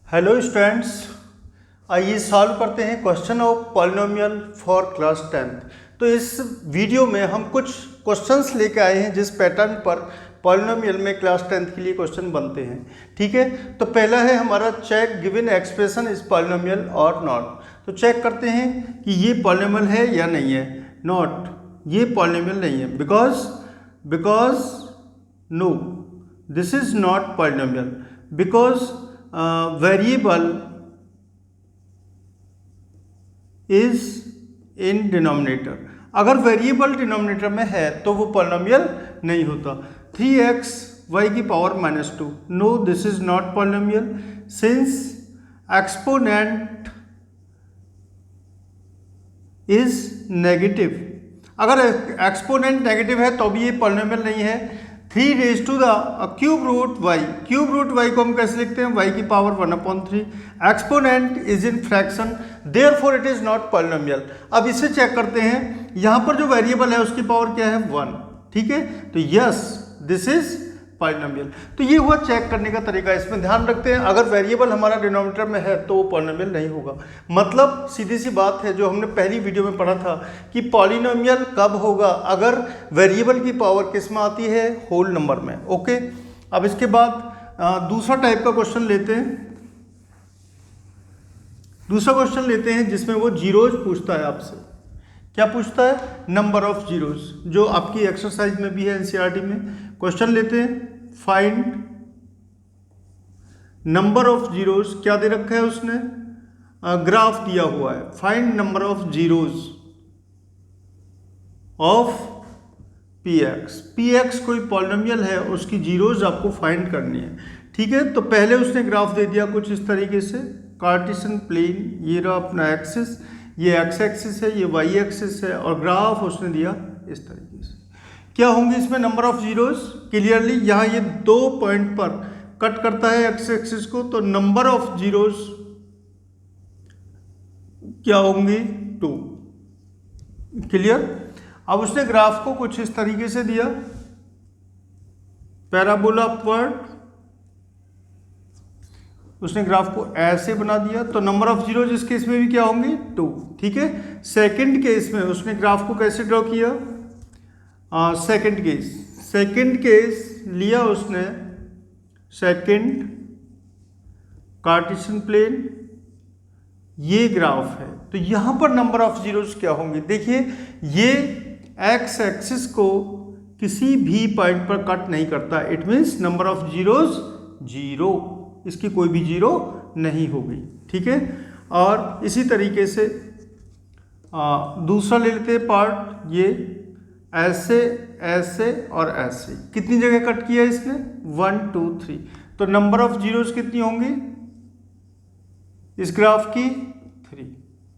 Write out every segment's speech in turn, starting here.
Hello students, आइए solve करते हैं question of polynomial for class 10th। तो इस वीडियो में हम कुछ क्वेश्चंस लेके आए हैं जिस पैटर्न पर पॉलिनोमियल में क्लास 10th के लिए क्वेश्चन बनते हैं। ठीक है, तो पहला है हमारा check given expression is polynomial और नॉट। तो चेक करते हैं कि ये पॉलिनोमियल है या नहीं है। नॉट, ये पॉलिनोमियल नहीं है because no, this is not polynomial because variable is in denominator. अगर वेरिएबल डिनोमिनेटर में है तो वो पॉलिनोमियल नहीं होता। 3x y की power -2, no this is not polynomial since exponent is negative. अगर एक्सपोनेंट नेगेटिव है तो भी ये पॉलिनोमियल नहीं है। 3 raise to the cube root y, cube root y को हम कैसे लिखते हैं, y की power 1/3। Exponent is in fraction, therefore it is not polynomial. अब इसे चेक करते हैं, यहाँ पर जो वेरिएबल है उसकी पावर क्या है, 1। ठीक है, तो यस दिस इज पॉलिनोमियल। तो ये हुआ चेक करने का तरीका। इसमें ध्यान रखते हैं अगर वेरिएबल हमारा डिनोमिनेटर में है तो वो पॉलिनोमियल नहीं होगा। मतलब सीधी सी बात है जो हमने पहली वीडियो में पढ़ा था कि पॉलिनोमियल कब होगा, अगर वेरिएबल की पावर किस में आती है, होल नंबर में। ओके, अब इसके बाद दूसरा टाइप का क्वेश्चन लेते हैं। दूसरा क्वेश्चन लेते हैं जिसमें वो जीरोज पूछता है आपसे। क्या पूछता है, नंबर ऑफ जीरोज, जो आपकी एक्सरसाइज में भी है एनसीईआरटी में। क्वेश्चन लेते हैं, फाइंड नंबर ऑफ जीरोज। क्या दे रखा है उसने, ग्राफ दिया हुआ है। Find number of zeros of px कोई पॉलिनोमियल है, उसकी जीरोज आपको फाइंड करनी है। ठीक है, तो पहले उसने ग्राफ दे दिया कुछ इस तरीके से, कार्टेशियन प्लेन, ये रहा अपना एक्सिस, ये एक्स एक्सिस है, ये वाई एक्सिस है, और ग्राफ उसने दिया इस तरीके से। क्या होंगे इसमें नंबर ऑफ जीरोज, क्लियरली यहाँ ये 2 पॉइंट पर कट करता है एक्स एक्सिस को, तो नंबर ऑफ जीरोज क्या होंगी, 2। क्लियर। अब उसने ग्राफ को कुछ इस तरीके से दिया, पैराबोला अपवर्ड, उसने ग्राफ को ऐसे बना दिया, तो नंबर ऑफ जीरोज इस केस में भी क्या होंगी, 2। ठीक है, सेकंड केस में उसने ग्राफ को कैसे ड्रॉ किया, सेकंड केस लिया उसने, सेकंड कार्टेशियन प्लेन, ये ग्राफ है, तो यहां पर नंबर ऑफ जीरोज क्या होंगे। देखिए ये एक्स एक्सिस को किसी भी पॉइंट पर कट नहीं करता, it means number of zeros 0, इसकी कोई भी जीरो नहीं होगी। ठीक है, और इसी तरीके से दूसरा ले लेते हैं पार्ट, ये ऐसे ऐसे और ऐसे, कितनी जगह कट किया इसने, 1 2 3, तो नंबर ऑफ जीरोज कितनी होंगी इस ग्राफ की, 3।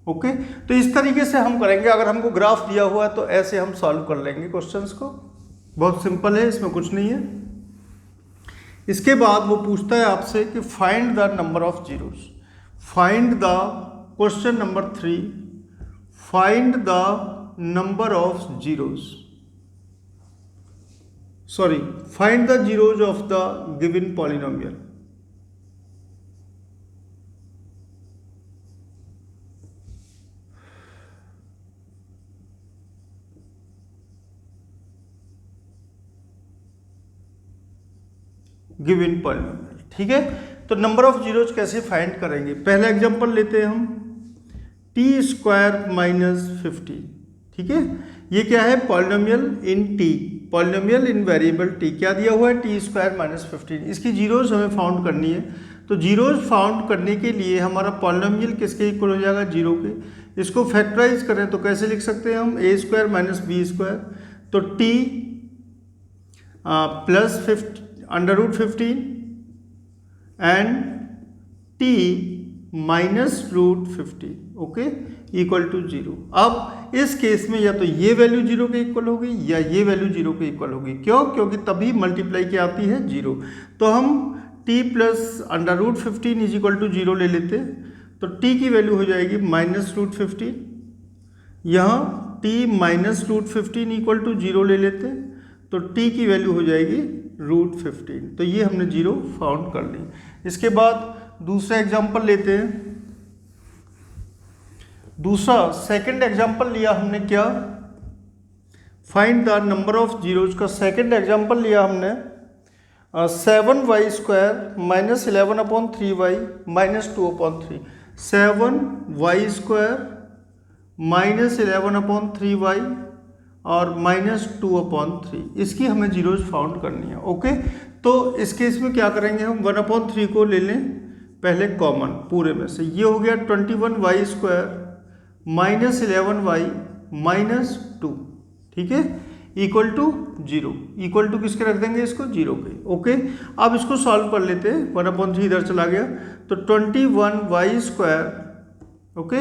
ओके, तो इस तरीके से हम करेंगे। अगर हमको ग्राफ दिया हुआ है तो ऐसे हम सॉल्व कर लेंगे क्वेश्चंस को, बहुत सिंपल है, इसमें कुछ नहीं है। इसके बाद वो पूछता है आपसे कि find the number of zeros. Find the, question number 3, find the number of zeros, sorry, find the zeros of the given polynomial. Given polynomial. ठीक है, तो नंबर ऑफ जीरोज कैसे फाइंड करेंगे, पहला एग्जांपल लेते हैं हम, t² - 15। ठीक है, ये क्या है, पॉलिनोमियल इन t, पॉलिनोमियल इन वेरिएबल t। क्या दिया हुआ है, t² - 15। इसकी जीरोज हमें फाउंड करनी है, तो जीरोज फाउंड करने के लिए हमारा पॉलिनोमियल किसके इक्वल हो जाएगा, 0 के। इसको फैक्टराइज करें तो कैसे लिख सकते हैं हम, a² - b², तो t plus √15 and t -√15, okay, equal to 0। अब इस केस में या तो ये वैल्यू 0 के इक्वल होगी या ये वैल्यू 0 के इक्वल होगी। क्यों, क्योंकि तभी मल्टीप्लाई क्या आती है, 0। तो हम t plus √15 is equal to 0 ले लेते हैं, तो t की वैल्यू हो जाएगी -√15, यहाँ t -√15 इक्वल टू 0 ले लेते हैं, तो t की वैल्यू हो जाएगी √15। तो ये हमने 0 फाउंड कर ली। इसके बाद दूसरा एग्जांपल लेते हैं। दूसरा सेकंड एग्जांपल लिया हमने क्या, find the number of zeros का सेकंड एग्जांपल लिया हमने 7y² minus 11/3y minus 2/3। 7y² minus 11/3y और माइनस 2/3, इसकी हमें जीरोज फाउंड करनी है। ओके, तो इस केस में क्या करेंगे हम, 1/3 को ले लें पहले कॉमन पूरे में से, ये हो गया 21y² माइनस 11y माइनस 2, ठीक है, इक्वल टू 0। इक्वल टू किसके रख देंगे इसको, 0 के। ओके, अब इसको सॉल्व कर लेते हैं। 1/3 इधर चला गया तो 21y², ओके,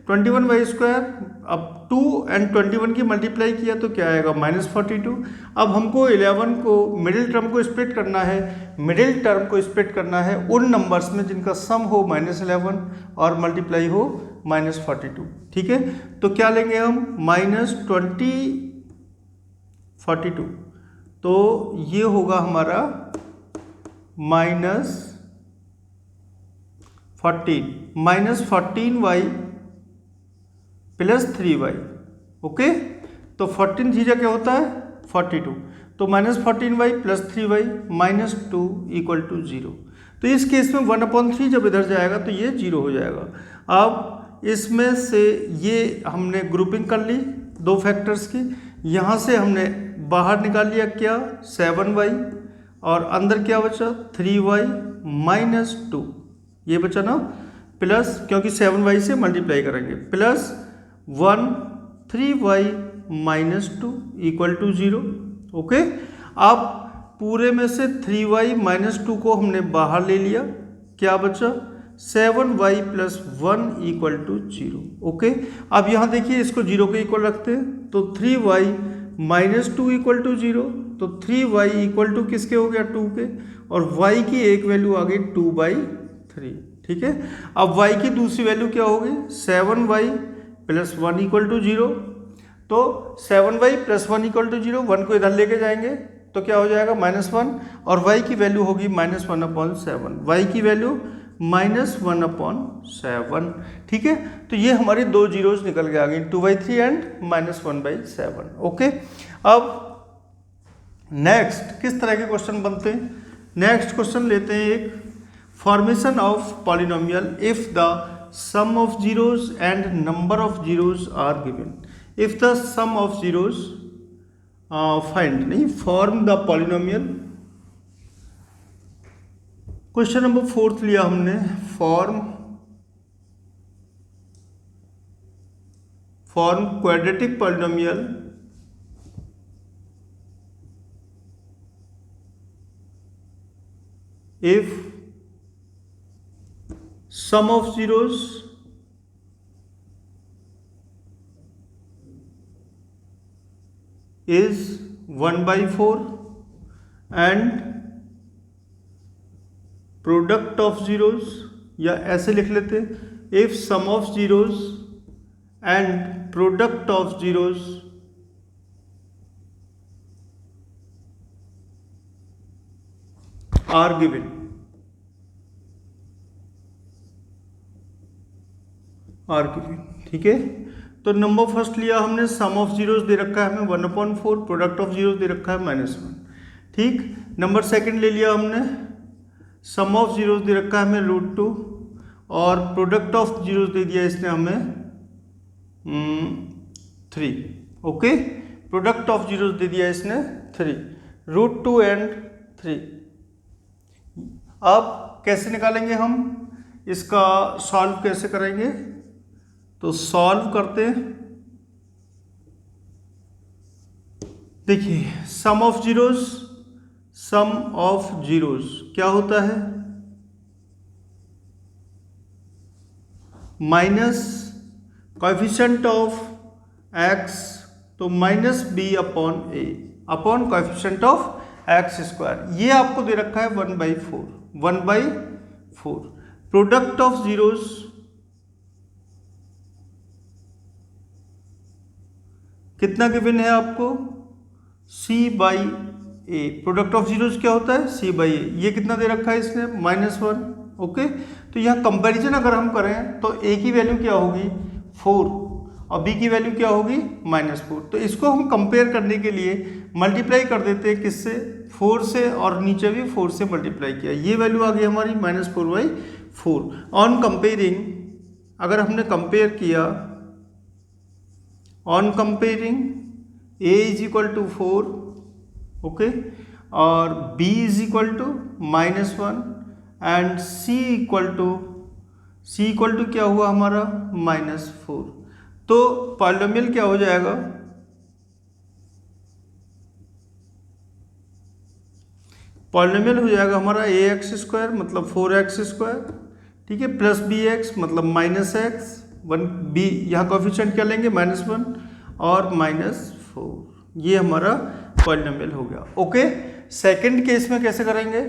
21y², अब 2 और 21 की मल्टीप्लाई किया तो क्या आएगा, -42। अब हमको 11 को मिडिल टर्म को स्प्लिट करना है। मिडिल टर्म को स्प्लिट करना है उन नंबर्स में जिनका सम हो -11 और मल्टीप्लाई हो -42, ठीक है। तो क्या लेंगे हम, -42, तो ये होगा हमारा -14y प्लस 3y। ओके, तो 14 थीजा क्या होता है 42, तो -14y plus 3y minus 2 equal to 0। तो इस केस में 1/3 जब इधर जाएगा तो ये 0 हो जाएगा। अब इसमें से ये हमने ग्रुपिंग कर ली दो फैक्टर्स की, यहाँ से हमने बाहर निकाल लिया क्या 7y और अंदर क्या बचा 3y माइनस 2, ये बचा ना, प्लस क्योंकि 7y से मल्टीप्लाई करेंगे, plus 1 3y minus 2 equal to 0। Okay, अब पूरे में से 3y माइनस 2 को हमने बाहर ले लिया, क्या बचा 7y plus 1 equal to 0। Okay, अब यहाँ देखिए इसको 0 के इक्वल रखते हैं, तो 3y माइनस 2 इक्वल टू 0, तो 3y इक्वल टू किसके हो गया 2 के, और y की एक वैल्यू आ गई 2/3, ठीक है। अब y की दूसरी वैल्यू क्या होगी 7y प्लस 1 इक्वल टू 0, तो 7y प्लस 1 इक्वल टू 0, 1 को इधर लेके जाएंगे तो क्या हो जाएगा -1, और y की वैल्यू होगी -1/7, y की वैल्यू -1/7, ठीक है। तो ये हमारी दो जीरोज निकल के आ गई 2/3 एंड -1/7। ओके, अब नेक्स्ट किस तरह के क्वेश्चन बनते हैं, नेक्स्ट क्वेश्चन लेते हैं एक, formation of polynomial if the sum of zeros and number of zeros are given. If the sum of zeros find, नहीं, form the polynomial. Question number 4 लिया हमने, form quadratic polynomial if sum of zeros is 1/4 and product of zeros, या ऐसे लिख लेते if sum of zeros and product of zeros are given। ठीक है, तो नंबर फर्स्ट लिया हमने, सम ऑफ जीरोस दे रखा है हमें 1/4, प्रोडक्ट ऑफ जीरोस दे रखा है -1, ठीक। नंबर सेकंड ले लिया हमने, सम ऑफ जीरोस दे रखा है हमें √2 और प्रोडक्ट ऑफ जीरोस दे दिया इसने हमें 3। ओके, प्रोडक्ट ऑफ जीरोस दे दिया इसने 3, √2 एंड 3। अब कैसे निकालेंगे हम इसका, सॉल्व कैसे करेंगे, तो सॉल्व करते हैं। देखिए सम ऑफ जीरोस क्या होता है, माइनस कोएफिशिएंट ऑफ x, तो -b upon a upon coefficient of x², ये आपको दे रखा है 1/4। प्रोडक्ट ऑफ जीरोस कितना गिवन है आपको c/a। प्रोडक्ट ऑफ जीरोस क्या होता है c/a, ये कितना दे रखा है इसने -1, ओके, तो यहाँ कंपैरिजन अगर हम करें तो a की वैल्यू क्या होगी 4 और b की वैल्यू क्या होगी -4। तो इसको हम कंपेयर करने के लिए मल्टीप्लाई कर देते हैं किससे 4 से, और नीचे भी 4 से मल्टीप्लाई किया, ये वैल्यू आ गई हमारी -4/4। ऑन कंपेयरिंग, अगर हमने कंपेयर किया, on comparing a is equal to 4, okay, और b is equal to -1 and c equal to क्या हुआ हमारा -4। तो पॉलिनोमियल क्या हो जाएगा, पॉलिनोमियल हो जाएगा हमारा ax² मतलब 4x², ठीक है, प्लस bx मतलब -x, 1b यहाँ कोफिशिएंट क्या लेंगे -1 और -4, ये हमारा पॉलिनोमियल हो गया। ओके, सेकंड केस में कैसे करेंगे,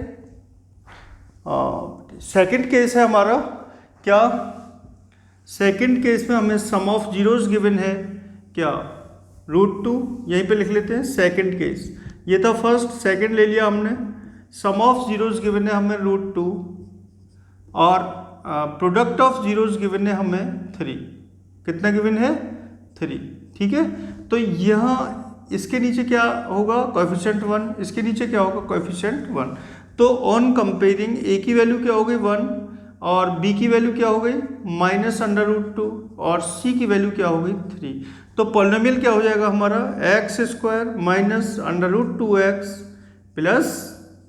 सेकंड केस है हमारा क्या, सेकंड केस में हमें सम ऑफ जीरोस गिवन है क्या √2, यहीं पे लिख लेते हैं सेकंड केस, ये था फर्स्ट, सेकंड ले लिया हमने, सम ऑफ जीरोस गिवन है हमें √2 और प्रोडक्ट ऑफ जीरोस गिवन है हमें 3, कितना गिवन है 3, ठीक है। तो यहाँ इसके नीचे क्या होगा कोएफिशिएंट 1, इसके नीचे क्या होगा कोएफिशिएंट 1। तो ऑन कंपेयरिंग a की वैल्यू क्या हो गई 1 और b की वैल्यू क्या हो गई -√2 और c की वैल्यू क्या हो गई 3। तो पॉलिनोमियल क्या हो जाएगा हमारा x² -√2x plus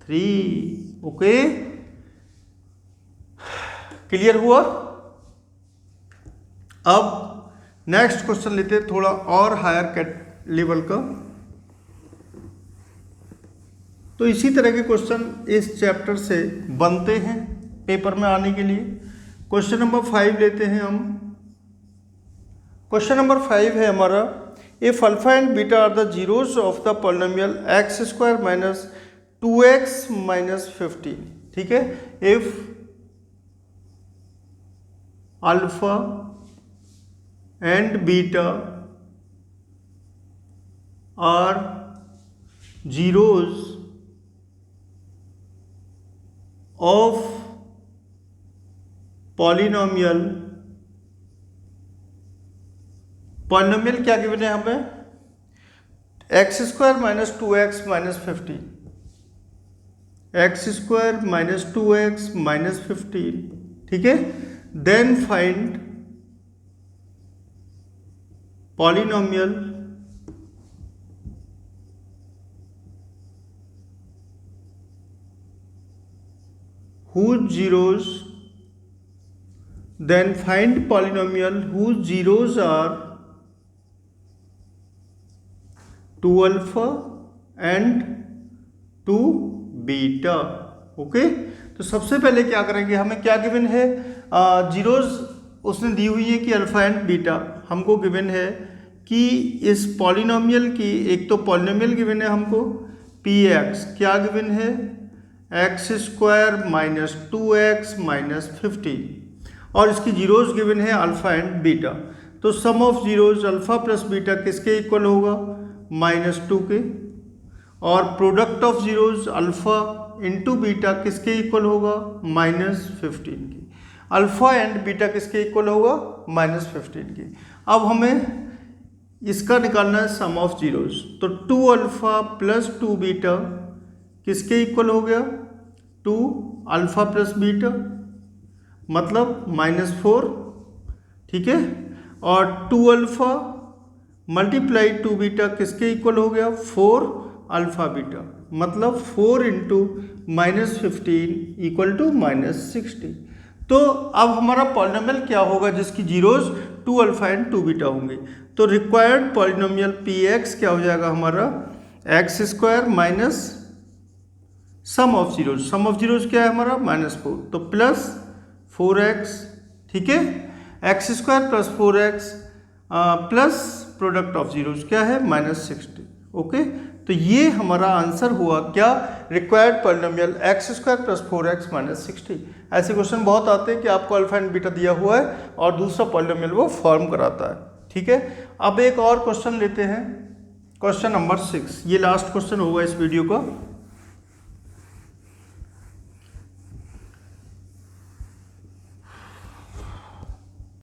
3। Okay, clear हुआ। अब नेक्स्ट क्वेश्चन लेते हैं थोड़ा और हायर लेवल का। तो इसी तरह के क्वेश्चन इस चैप्टर से बनते हैं पेपर में आने के लिए। क्वेश्चन नंबर 5 लेते हैं हम। क्वेश्चन नंबर 5 है हमारा, if alpha and beta are the zeros of the polynomial x² - 2x - 15, ठीक है। If alpha and beta are zeros of polynomial, polynomial क्या गिवन है हमें x² - 2x - 15, x² - 2x - 15, ठीक है। Then find polynomial whose zeros, then find polynomial whose zeros are 2 alpha and 2 beta. Okay, तो सबसे पहले क्या करेंगे, हमें क्या गिवन है जीरोस उसने दी हुई है कि अल्फा एंड बीटा, हमको गिवन है कि इस पॉलिनोमियल की, एक तो पॉलिनोमियल गिवन है हमको px, क्या गिवन है x² - 2x - 15 और इसकी जीरोस गिवन है अल्फा एंड बीटा। तो sum of zeros alpha plus beta किसके इक्वल होगा -2 के, और product of zeros alpha into beta किसके इक्वल होगा -15 की। अल्फा एंड बीटा किसके इक्वल होगा -15 की। अब हमें इसका निकालना है सम ऑफ जीरोस, तो 2 अल्फा प्लस 2 बीटा किसके इक्वल हो गया 2 अल्फा प्लस बीटा मतलब -4, ठीक है। और 2 अल्फा मल्टीप्लाई 2 बीटा किसके इक्वल हो गया 4 अल्फा बीटा मतलब 4 इंटू -15 इक्वल टू -60। तो अब हमारा पॉलिनोमियल क्या होगा जिसकी जीरोस 2 अल्फा एंड 2 बीटा होंगे। तो रिक्वायर्ड पॉलिनोमियल px क्या हो जाएगा हमारा x² minus sum of zeros, sum of zeros क्या है हमारा -4, तो प्लस 4x, ठीक है, x² plus 4x plus product of zeros क्या है -60। ओके, तो ये हमारा आंसर हुआ क्या required polynomial x² plus 4x -60। ऐसे क्वेश्चन बहुत आते हैं कि आपको अल्फा एंड बीटा दिया हुआ है और दूसरा पॉलिनोमियल वो फॉर्म कराता है, ठीक है। अब एक और क्वेश्चन लेते हैं, क्वेश्चन नंबर 6, ये लास्ट क्वेश्चन होगा इस वीडियो का।